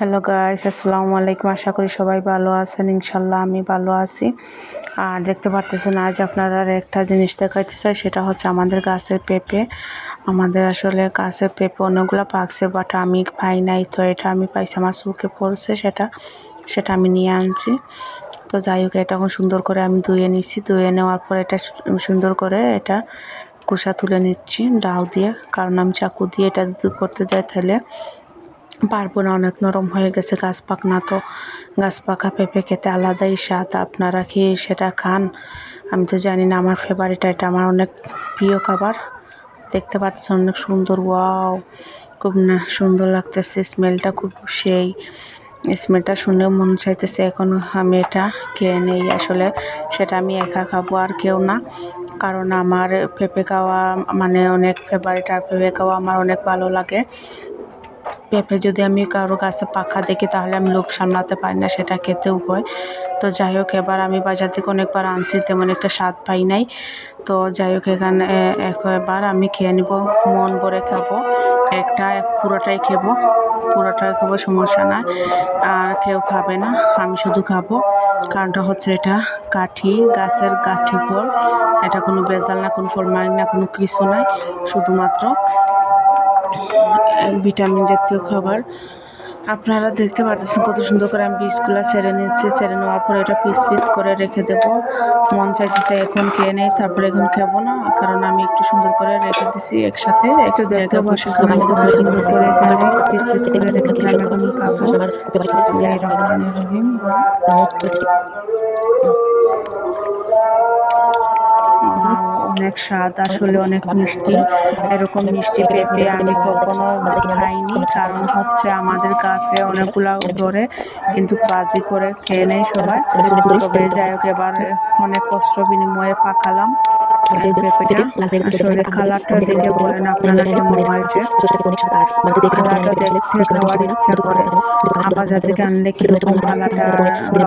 Hello guys, আসসালামু আলাইকুম। আশা করি সবাই ভালো আছেন। ইনশাল্লাহ আমি ভালো আছি। আর দেখতে পারতেছেন, আজ আপনারা একটা জিনিস দেখাইতে চাই, সেটা হচ্ছে আমাদের গাছের পেঁপে। আমাদের আসলে গাছের পেঁপে অনেকগুলো পাকছে, বাট আমি পাই নাই। তো এটা আমি পাইছি, আমার চোখে পড়ছে, সেটা আমি নিয়ে আনছি। তো যাই হোক, এটা এখন সুন্দর করে আমি ধুয়ে নিচ্ছি। ধুয়ে নেওয়ার পর এটা সুন্দর করে এটা খোসা তুলে নিচ্ছি দাও দিয়ে, কারণ আমি চাকু দিয়ে এটা করতে যাই তাহলে পারবো না, অনেক নরম হয়ে গেছে। গাছ পাক না তো, গাছ পাকা পেঁপে খেতে আলাদাই স্বাদ। আপনারা কি সেটা খান? আমি তো জানি না, আমার ফেভারিট, এটা আমার অনেক প্রিয় খাবার। দেখতে পাচ্ছেন অনেক সুন্দর, ওয়াও, খুব না সুন্দর লাগতেছে। স্মেলটা খুব সেই, স্মেলটা শুনেও মন চাইতেছে এখন আমি এটা খেয়ে নেই। আসলে সেটা আমি একা খাবো, আর কেউ না, কারণ আমার পেঁপে খাওয়া মানে অনেক ফেভারিট, আর পেঁপে খাওয়া আমার অনেক ভালো লাগে। পেঁপে যদি আমি কারো গাছে পাকা দেখি তাহলে আমি লোভ সামলাতে পারি না, সেটা খেতেও হয়। তো যাই হোক, এবার আমি বাজার থেকে অনেকবার আনছি, তেমন একটা স্বাদ পাই নাই। তো যাই হোক, এখানে এবার আমি খেয়ে নিব, মন ভরে খাবো। একটা পুরোটাই খাবো, সমস্যা না। আর কেউ খাবে না, আমি শুধু খাবো। কারণটা হচ্ছে এটা গাছের কাঠি ফল, এটা কোনো ভেজাল না, কোনো ফরমালিন না, কোনো কিছু নাই, শুধুমাত্র ভিটামিন জাতীয় খাবার। আপনারা দেখতে পাচ্ছেন কত সুন্দর করে আমি বীজগুলা ছেড়ে নিচ্ছি। ছেড়ে নেওয়ার পর এটা পিস পিস করে রেখে দেব। মন চাইতেছে এখন খেয়ে নেই, তারপরে এখন খাবো না, কারণ আমি একটু সুন্দর করে রেখে দিছি একসাথে এক জায়গায় বসে। কত সুন্দর করে এখানে পিস পিস করে রেখে দিলাম, এখন খাবো। বিসমিল্লাহির রহমানির রহিম। অনেক স্বাদ, আসলে অনেক মিষ্টি। এরকম মিষ্টি পেঁপে আমি কখনো খাইনি, কারণ হচ্ছে আমাদের গাছে অনেকগুলা ধরে, কিন্তু বাজি করে খেয়ে নেই সবাই। তবে যাই হোক, এবার অনেক কষ্ট বিনিময়ে পাকালাম এই পেঁপেটা। আসলে কালারটা দেখে বলেন আপনারা কেমন হয়েছে। কালারটা দেখতে খাওয়ার ইচ্ছা করে। বাজার থেকে আনলে কিরকম কালারটা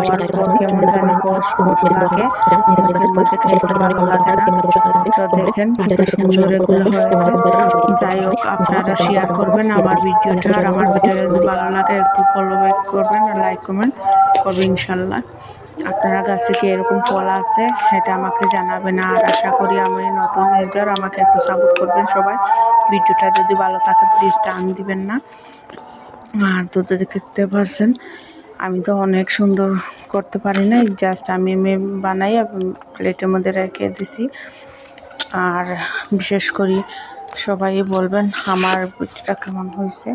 খাওয়ার পর কেমন জানি কষ কষ লাগে, মুখের মধ্যে খেতে ভালো লাগে না। তো দেখেন কত সুন্দর এগুলো হয়েছে। যাই হোক, আপনারা শেয়ার করবেন আমার ভিডিওটা, আর আমার ভিডিও যদি ভালো লাগে একটু ফলো ব্যাক করবেন, লাইক কমেন্ট করবেন ইনশাল্লাহ। আপনারা গাছে কি এরকম ফল আছে, এটা আমাকে জানাবেন। আর আশা করি আমি নতুন ইউজার, আমাকে একটু সাপোর্ট করবেন সবাই। ভিডিওটা যদি ভালো থাকে প্লিজ টান দিবেন না। আর তো দেখতে পারছেন আমি তো অনেক সুন্দর করতে পারি না, জাস্ট আমি বানাই প্লেটের মধ্যে রেখে দিছি। আর বিশেষ করে সবাই বলবেন আমার ভিডিওটা কেমন হয়েছে।